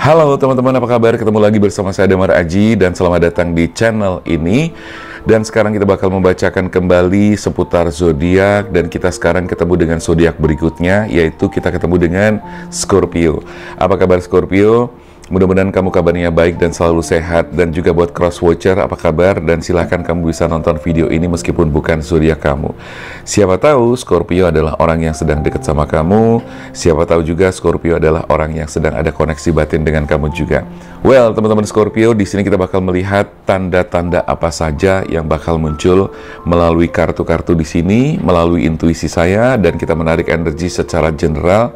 Halo teman-teman, apa kabar? Ketemu lagi bersama saya Damar Aji dan selamat datang di channel ini. Dan sekarang kita bakal membacakan kembali seputar zodiak dan kita sekarang ketemu dengan zodiak berikutnya, yaitu kita ketemu dengan Scorpio. Apa kabar Scorpio? Mudah-mudahan kamu kabarnya baik dan selalu sehat. Dan juga buat cross watcher, apa kabar? Dan silahkan kamu bisa nonton video ini meskipun bukan zodiak kamu. Siapa tahu Scorpio adalah orang yang sedang dekat sama kamu. Siapa tahu juga Scorpio adalah orang yang sedang ada koneksi batin dengan kamu juga. Well, teman-teman Scorpio, di sini kita bakal melihat tanda-tanda apa saja yang bakal muncul melalui kartu-kartu di sini, melalui intuisi saya, dan kita menarik energi secara general.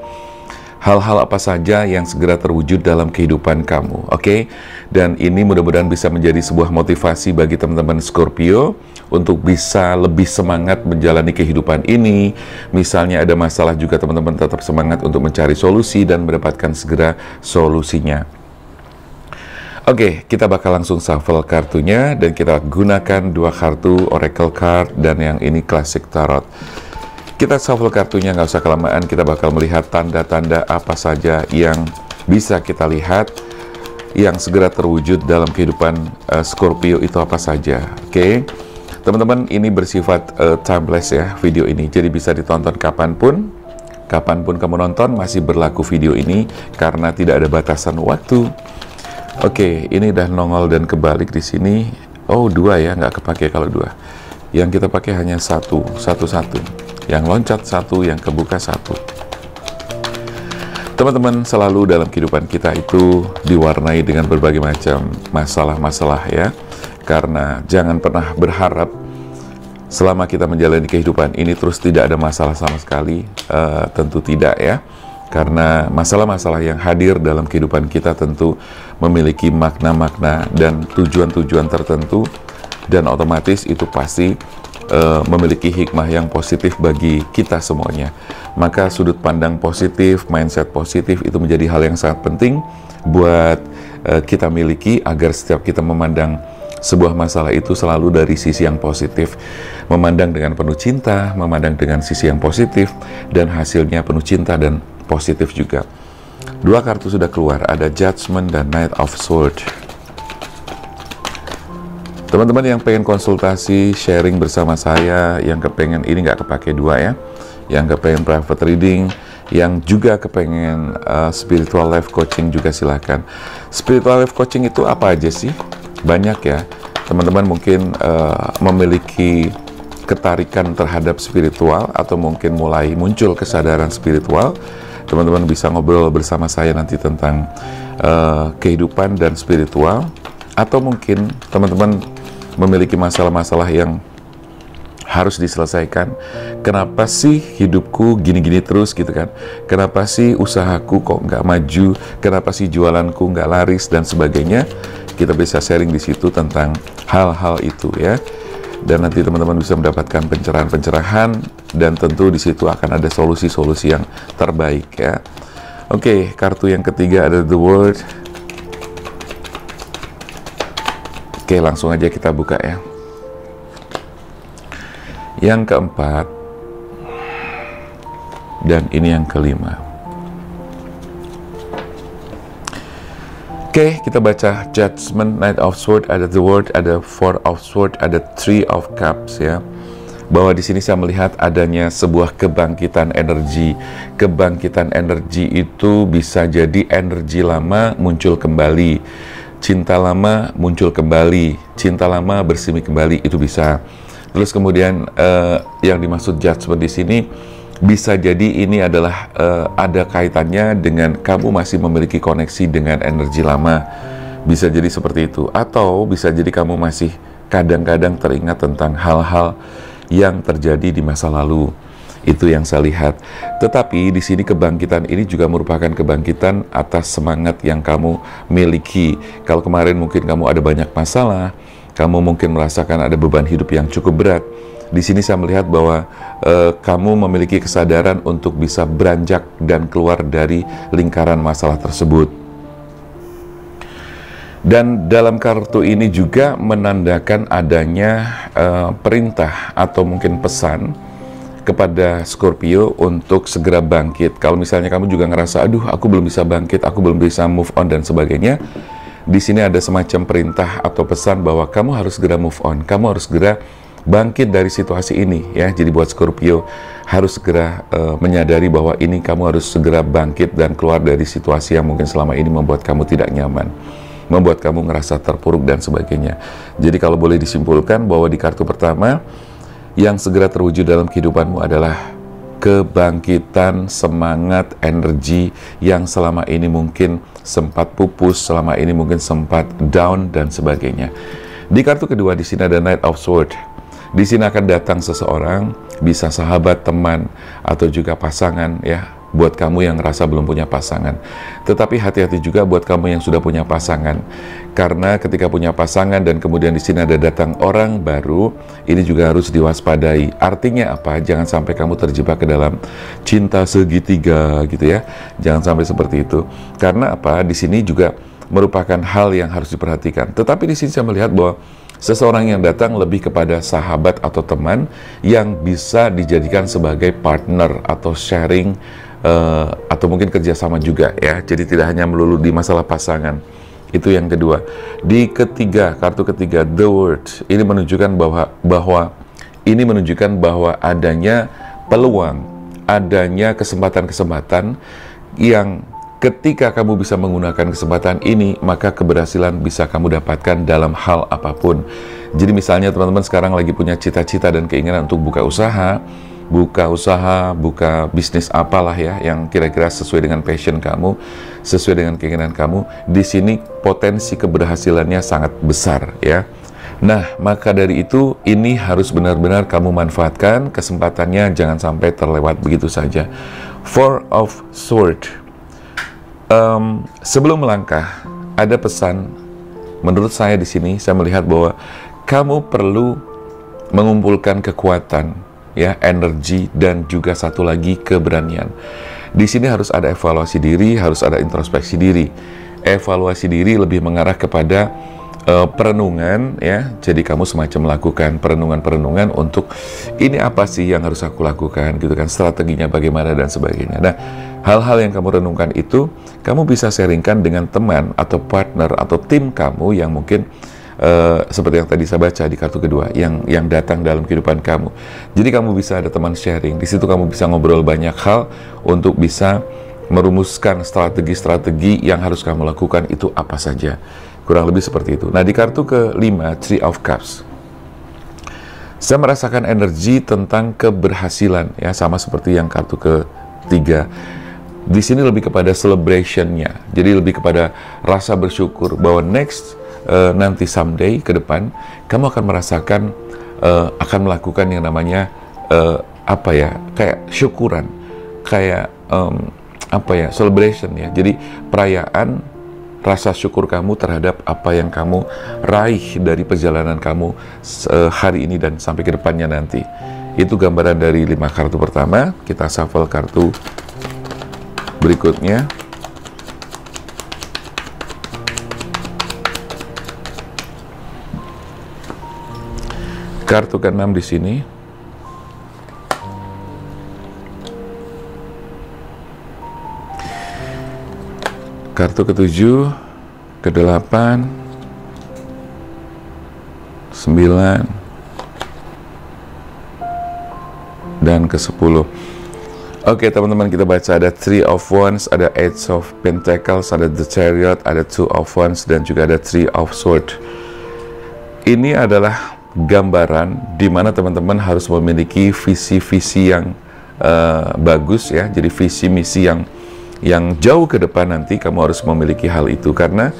Hal-hal apa saja yang segera terwujud dalam kehidupan kamu, oke? Dan ini mudah-mudahan bisa menjadi sebuah motivasi bagi teman-teman Scorpio untuk bisa lebih semangat menjalani kehidupan ini. Misalnya ada masalah juga teman-teman tetap semangat untuk mencari solusi dan mendapatkan segera solusinya. Oke, kita bakal langsung shuffle kartunya dan kita gunakan dua kartu Oracle Card dan yang ini Classic Tarot. Kita shuffle kartunya, nggak usah kelamaan, kita bakal melihat tanda-tanda apa saja yang bisa kita lihat yang segera terwujud dalam kehidupan Scorpio itu apa saja. Oke, teman-teman, ini bersifat timeless ya video ini, jadi bisa ditonton kapanpun kamu nonton masih berlaku video ini karena tidak ada batasan waktu. Oke, ini udah nongol dan kebalik di sini. Oh, dua ya, nggak kepake kalau dua. Yang kita pakai hanya satu. Yang loncat satu, yang kebuka satu. Teman-teman, selalu dalam kehidupan kita itu diwarnai dengan berbagai macam masalah-masalah ya. Karena jangan pernah berharap selama kita menjalani kehidupan ini terus tidak ada masalah sama sekali. Tentu tidak ya. Karena masalah-masalah yang hadir dalam kehidupan kita tentu memiliki makna-makna dan tujuan-tujuan tertentu. Dan otomatis itu pasti memiliki hikmah yang positif bagi kita semuanya. Maka sudut pandang positif, mindset positif itu menjadi hal yang sangat penting buat kita miliki agar setiap kita memandang sebuah masalah itu selalu dari sisi yang positif. Memandang dengan penuh cinta, memandang dengan sisi yang positif, dan hasilnya penuh cinta dan positif juga. Dua kartu sudah keluar, ada Judgment dan Knight of Swords. Teman-teman yang pengen konsultasi, sharing bersama saya, yang kepengen ini nggak kepake dua ya, yang kepengen private reading, yang juga kepengen spiritual life coaching juga silahkan. Spiritual life coaching itu apa aja sih? Banyak ya. Teman-teman mungkin memiliki ketarikan terhadap spiritual atau mungkin mulai muncul kesadaran spiritual. Teman-teman bisa ngobrol bersama saya nanti tentang kehidupan dan spiritual. Atau mungkin teman-teman memiliki masalah-masalah yang harus diselesaikan. Kenapa sih hidupku gini-gini terus gitu kan? Kenapa sih usahaku kok nggak maju? Kenapa sih jualanku nggak laris dan sebagainya? Kita bisa sharing di situ tentang hal-hal itu ya. Dan nanti teman-teman bisa mendapatkan pencerahan-pencerahan dan tentu di situ akan ada solusi-solusi yang terbaik ya. Oke, kartu yang ketiga ada The World. Oke, langsung aja kita buka ya. Yang keempat, dan ini yang kelima. Oke, kita baca Judgment, Knight of Swords, ada The World, ada Four of Swords, ada Three of Cups ya. Bahwa di sini saya melihat adanya sebuah kebangkitan energi. Kebangkitan energi itu bisa jadi energi lama muncul kembali. Cinta lama muncul kembali, cinta lama bersemi kembali, itu bisa. Terus kemudian yang dimaksud judgment di sini bisa jadi ini adalah ada kaitannya dengan kamu masih memiliki koneksi dengan energi lama. Bisa jadi seperti itu. Atau bisa jadi kamu masih kadang-kadang teringat tentang hal-hal yang terjadi di masa lalu. Itu yang saya lihat. Tetapi di sini kebangkitan ini juga merupakan kebangkitan atas semangat yang kamu miliki. Kalau kemarin mungkin kamu ada banyak masalah, kamu mungkin merasakan ada beban hidup yang cukup berat. Di sini saya melihat bahwa kamu memiliki kesadaran untuk bisa beranjak dan keluar dari lingkaran masalah tersebut. Dan dalam kartu ini juga menandakan adanya perintah atau mungkin pesan kepada Scorpio untuk segera bangkit. Kalau misalnya kamu juga ngerasa, aduh aku belum bisa bangkit, aku belum bisa move on dan sebagainya, di sini ada semacam perintah atau pesan bahwa kamu harus segera move on, kamu harus segera bangkit dari situasi ini ya. Jadi buat Scorpio harus segera menyadari bahwa ini kamu harus segera bangkit dan keluar dari situasi yang mungkin selama ini membuat kamu tidak nyaman, membuat kamu ngerasa terpuruk dan sebagainya. Jadi kalau boleh disimpulkan bahwa di kartu pertama, yang segera terwujud dalam kehidupanmu adalah kebangkitan, semangat, energi yang selama ini mungkin sempat pupus, selama ini mungkin sempat down dan sebagainya. Di kartu kedua di sini ada Knight of Swords. Di sini akan datang seseorang, bisa sahabat, teman, atau juga pasangan ya. Buat kamu yang ngerasa belum punya pasangan. Tetapi hati-hati juga buat kamu yang sudah punya pasangan. Karena ketika punya pasangan dan kemudian di sini ada datang orang baru, ini juga harus diwaspadai. Artinya apa? Jangan sampai kamu terjebak ke dalam cinta segitiga gitu ya. Jangan sampai seperti itu. Karena apa? Di sini juga merupakan hal yang harus diperhatikan. Tetapi di sini saya melihat bahwa seseorang yang datang lebih kepada sahabat atau teman yang bisa dijadikan sebagai partner atau sharing atau mungkin kerjasama juga ya. Jadi tidak hanya melulu di masalah pasangan. Itu yang kedua. Di ketiga, kartu ketiga The World, ini menunjukkan bahwa adanya peluang, adanya kesempatan-kesempatan yang ketika kamu bisa menggunakan kesempatan ini, maka keberhasilan bisa kamu dapatkan dalam hal apapun. Jadi misalnya teman-teman sekarang lagi punya cita-cita dan keinginan untuk buka bisnis apalah ya, yang kira-kira sesuai dengan passion kamu, sesuai dengan keinginan kamu. Di sini potensi keberhasilannya sangat besar ya. Nah, maka dari itu ini harus benar-benar kamu manfaatkan kesempatannya, jangan sampai terlewat begitu saja. Four of Swords. Sebelum melangkah, ada pesan. Menurut saya di sini, saya melihat bahwa kamu perlu mengumpulkan kekuatan, ya, energi, dan juga satu lagi keberanian. Di sini harus ada evaluasi diri, harus ada introspeksi diri. Evaluasi diri lebih mengarah kepada perenungan, ya. Jadi kamu semacam melakukan perenungan-perenungan untuk ini apa sih yang harus aku lakukan, gitu kan? Strateginya bagaimana dan sebagainya. Nah, hal-hal yang kamu renungkan itu kamu bisa sharingkan dengan teman atau partner atau tim kamu yang mungkin seperti yang tadi saya baca di kartu kedua, yang datang dalam kehidupan kamu. Jadi kamu bisa ada teman sharing. Di situ kamu bisa ngobrol banyak hal untuk bisa merumuskan strategi-strategi yang harus kamu lakukan itu apa saja. Kurang lebih seperti itu. Nah, di kartu kelima, Three of Cups, saya merasakan energi tentang keberhasilan, ya, sama seperti yang kartu ketiga. Di sini lebih kepada celebration-nya. Jadi lebih kepada rasa bersyukur bahwa nanti someday ke depan kamu akan merasakan akan melakukan yang namanya kayak syukuran, kayak celebration ya. Jadi perayaan rasa syukur kamu terhadap apa yang kamu raih dari perjalanan kamu hari ini dan sampai ke depannya nanti. Itu gambaran dari 5 kartu pertama. Kita shuffle kartu berikutnya. Kartu ke-6 di sini. Kartu ke-7, ke-8, 9, dan ke-10. Oke teman-teman, kita baca ada Three of Wands, ada Eight of Pentacles, ada The Chariot, ada Two of Wands, dan juga ada Three of Swords. Ini adalah gambaran di mana teman-teman harus memiliki visi-visi yang bagus ya. Jadi visi misi yang jauh ke depan nanti kamu harus memiliki hal itu, karena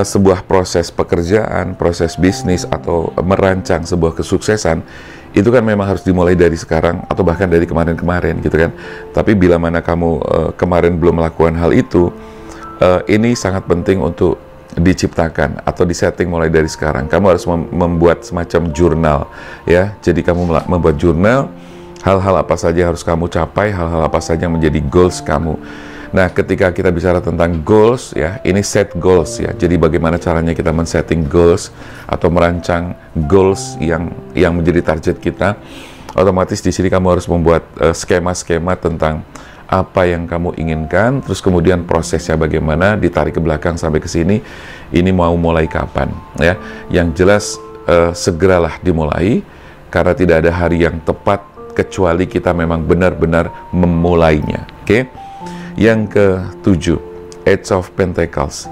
sebuah proses pekerjaan, proses bisnis atau merancang sebuah kesuksesan itu kan memang harus dimulai dari sekarang atau bahkan dari kemarin-kemarin gitu kan. Tapi bila mana kamu kemarin belum melakukan hal itu, ini sangat penting untuk diciptakan atau disetting mulai dari sekarang. Kamu harus membuat semacam jurnal ya. Jadi kamu membuat jurnal hal-hal apa saja yang harus kamu capai, hal-hal apa saja yang menjadi goals kamu. Nah, ketika kita bicara tentang goals ya, ini set goals ya. Jadi bagaimana caranya kita men-setting goals atau merancang goals yang menjadi target kita. otomatis di sini kamu harus membuat skema-skema tentang apa yang kamu inginkan, terus kemudian prosesnya bagaimana, ditarik ke belakang sampai ke sini, ini mau mulai kapan, ya. Yang jelas segeralah dimulai, karena tidak ada hari yang tepat kecuali kita memang benar-benar memulainya. Oke. Yang ke-7, Eight of Pentacles.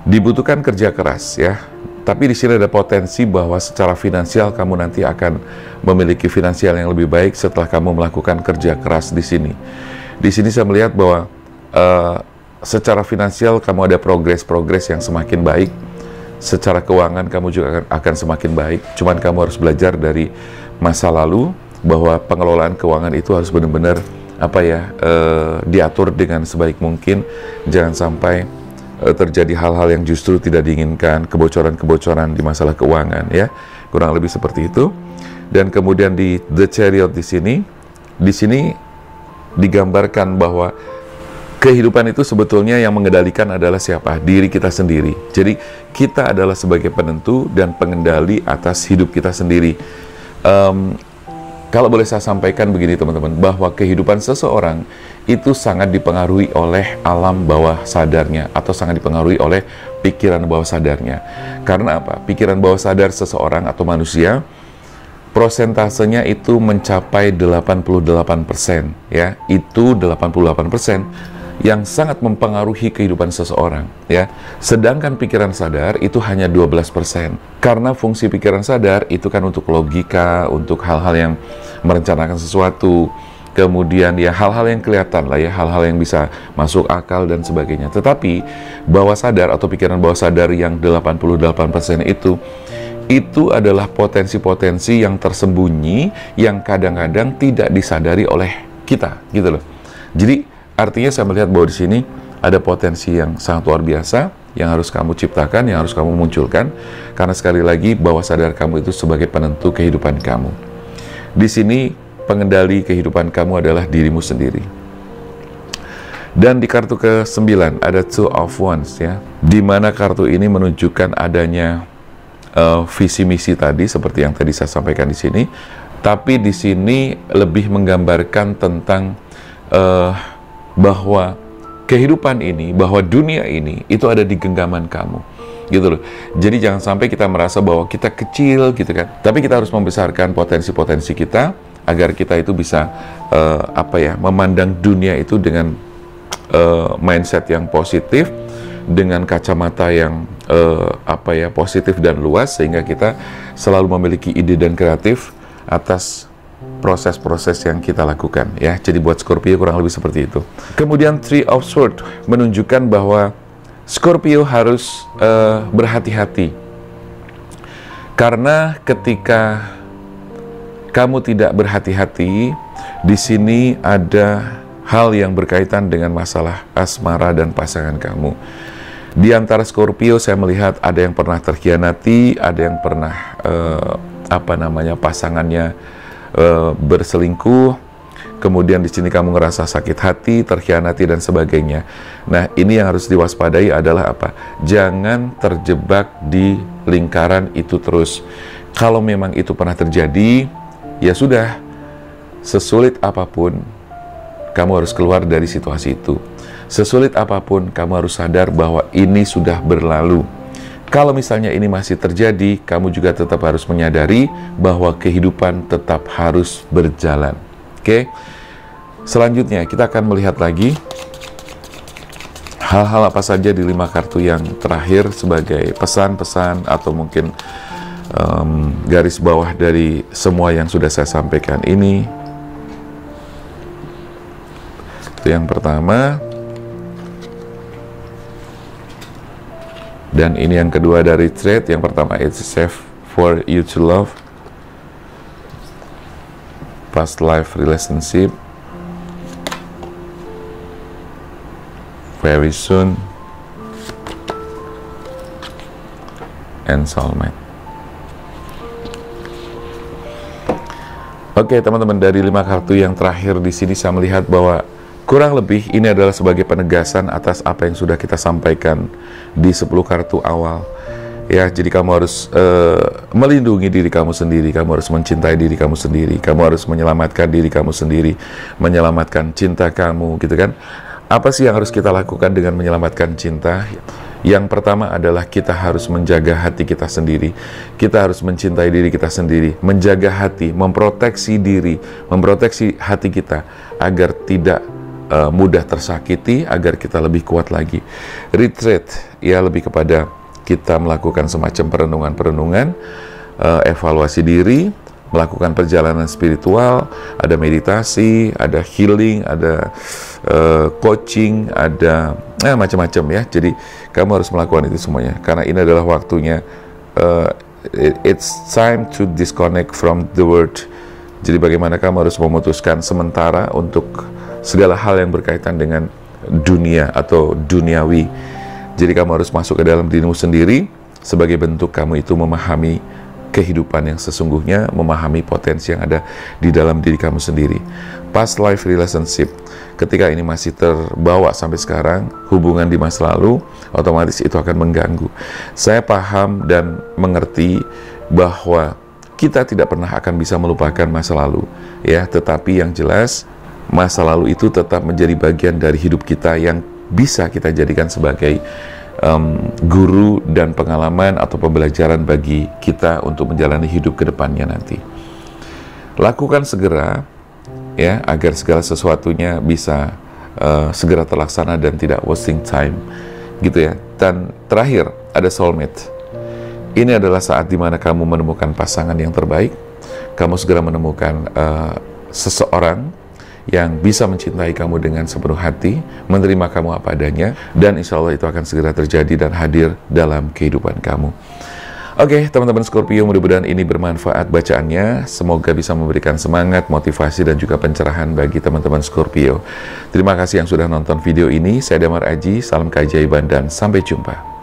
Dibutuhkan kerja keras, ya. Tapi di sini ada potensi bahwa secara finansial kamu nanti akan memiliki finansial yang lebih baik setelah kamu melakukan kerja keras di sini. Di sini saya melihat bahwa secara finansial kamu ada progres yang semakin baik. Secara keuangan kamu juga akan semakin baik. Cuman kamu harus belajar dari masa lalu bahwa pengelolaan keuangan itu harus benar-benar diatur dengan sebaik mungkin. Jangan sampai terjadi hal-hal yang justru tidak diinginkan, kebocoran-kebocoran di masalah keuangan, ya. Kurang lebih seperti itu. Dan kemudian di The Chariot di sini digambarkan bahwa kehidupan itu sebetulnya yang mengendalikan adalah siapa? Diri kita sendiri. Jadi kita adalah sebagai penentu dan pengendali atas hidup kita sendiri. Kalau boleh saya sampaikan begini teman-teman, bahwa kehidupan seseorang itu sangat dipengaruhi oleh alam bawah sadarnya, atau sangat dipengaruhi oleh pikiran bawah sadarnya. Karena apa? Pikiran bawah sadar seseorang atau manusia, prosentasenya itu mencapai 88%, ya. Itu 88% yang sangat mempengaruhi kehidupan seseorang, ya. Sedangkan pikiran sadar itu hanya 12%. Karena fungsi pikiran sadar itu kan untuk logika, untuk hal-hal yang merencanakan sesuatu, kemudian ya hal-hal yang kelihatan lah, ya, hal-hal yang bisa masuk akal dan sebagainya. Tetapi bawah sadar atau pikiran bawah sadar yang 88% itu adalah potensi-potensi yang tersembunyi yang kadang-kadang tidak disadari oleh kita, gitu loh. Jadi artinya saya melihat bahwa di sini ada potensi yang sangat luar biasa yang harus kamu ciptakan, yang harus kamu munculkan, karena sekali lagi bawah sadar kamu itu sebagai penentu kehidupan kamu. Di sini pengendali kehidupan kamu adalah dirimu sendiri. Dan di kartu ke-9 ada Two of Wands, ya, di mana kartu ini menunjukkan adanya visi misi tadi seperti yang tadi saya sampaikan di sini, tapi di sini lebih menggambarkan tentang bahwa kehidupan ini, bahwa dunia ini itu ada di genggaman kamu, gitu loh. Jadi jangan sampai kita merasa bahwa kita kecil, gitu kan. Tapi kita harus membesarkan potensi-potensi kita agar kita itu bisa memandang dunia itu dengan mindset yang positif, dengan kacamata yang positif dan luas, sehingga kita selalu memiliki ide dan kreatif atas proses-proses yang kita lakukan, ya. Jadi buat Scorpio kurang lebih seperti itu. Kemudian Three of Swords menunjukkan bahwa Scorpio harus berhati-hati, karena ketika kamu tidak berhati-hati, di sini ada hal yang berkaitan dengan masalah asmara dan pasangan kamu. Di antara Scorpio saya melihat ada yang pernah terkhianati, ada yang pernah pasangannya berselingkuh, kemudian di sini kamu ngerasa sakit hati, terkhianati dan sebagainya. Nah, ini yang harus diwaspadai adalah apa? Jangan terjebak di lingkaran itu terus. Kalau memang itu pernah terjadi, ya sudah, sesulit apapun kamu harus keluar dari situasi itu. Sesulit apapun, kamu harus sadar bahwa ini sudah berlalu. Kalau misalnya ini masih terjadi, kamu juga tetap harus menyadari bahwa kehidupan tetap harus berjalan. Oke? Selanjutnya, kita akan melihat lagi hal-hal apa saja di 5 kartu yang terakhir sebagai pesan-pesan atau mungkin garis bawah dari semua yang sudah saya sampaikan ini. Itu yang pertama. Dan ini yang kedua dari trade. Yang pertama, it's safe for you to love. Past life relationship. Very soon. And soulmate. Oke, teman-teman, dari 5 kartu yang terakhir di sini saya melihat bahwa kurang lebih ini adalah sebagai penegasan atas apa yang sudah kita sampaikan di 10 kartu awal. Ya, jadi kamu harus melindungi diri kamu sendiri, kamu harus mencintai diri kamu sendiri, kamu harus menyelamatkan diri kamu sendiri, menyelamatkan cinta kamu, gitu kan? Apa sih yang harus kita lakukan dengan menyelamatkan cinta? Yang pertama adalah kita harus menjaga hati kita sendiri. Kita harus mencintai diri kita sendiri, menjaga hati, memproteksi diri, memproteksi hati kita agar tidak mudah tersakiti, agar kita lebih kuat lagi. Retreat, ya lebih kepada kita melakukan semacam perenungan-perenungan, evaluasi diri, melakukan perjalanan spiritual, ada meditasi, ada healing, ada coaching, ada macam-macam ya. Jadi kamu harus melakukan itu semuanya, karena ini adalah waktunya. It's time to disconnect from the world. Jadi bagaimana kamu harus memutuskan sementara untuk segala hal yang berkaitan dengan dunia atau duniawi. Jadi kamu harus masuk ke dalam dirimu sendiri, sebagai bentuk kamu itu memahami kehidupan yang sesungguhnya, memahami potensi yang ada di dalam diri kamu sendiri. Past life relationship, ketika ini masih terbawa sampai sekarang, hubungan di masa lalu, otomatis itu akan mengganggu. Saya paham dan mengerti bahwa kita tidak pernah akan bisa melupakan masa lalu, ya. Tetapi yang jelas, masa lalu itu tetap menjadi bagian dari hidup kita yang bisa kita jadikan sebagai guru dan pengalaman atau pembelajaran bagi kita untuk menjalani hidup ke depannya nanti. Lakukan segera, ya, agar segala sesuatunya bisa segera terlaksana dan tidak wasting time, gitu ya. Dan terakhir, ada soulmate. Ini adalah saat dimana kamu menemukan pasangan yang terbaik. Kamu segera menemukan seseorang yang bisa mencintai kamu dengan sepenuh hati, menerima kamu apa adanya, dan insya Allah itu akan segera terjadi dan hadir dalam kehidupan kamu. Oke, teman-teman Scorpio, mudah-mudahan ini bermanfaat bacaannya. Semoga bisa memberikan semangat, motivasi, dan juga pencerahan bagi teman-teman Scorpio. Terima kasih yang sudah nonton video ini. Saya Damar Aji, salam keajaiban, dan sampai jumpa.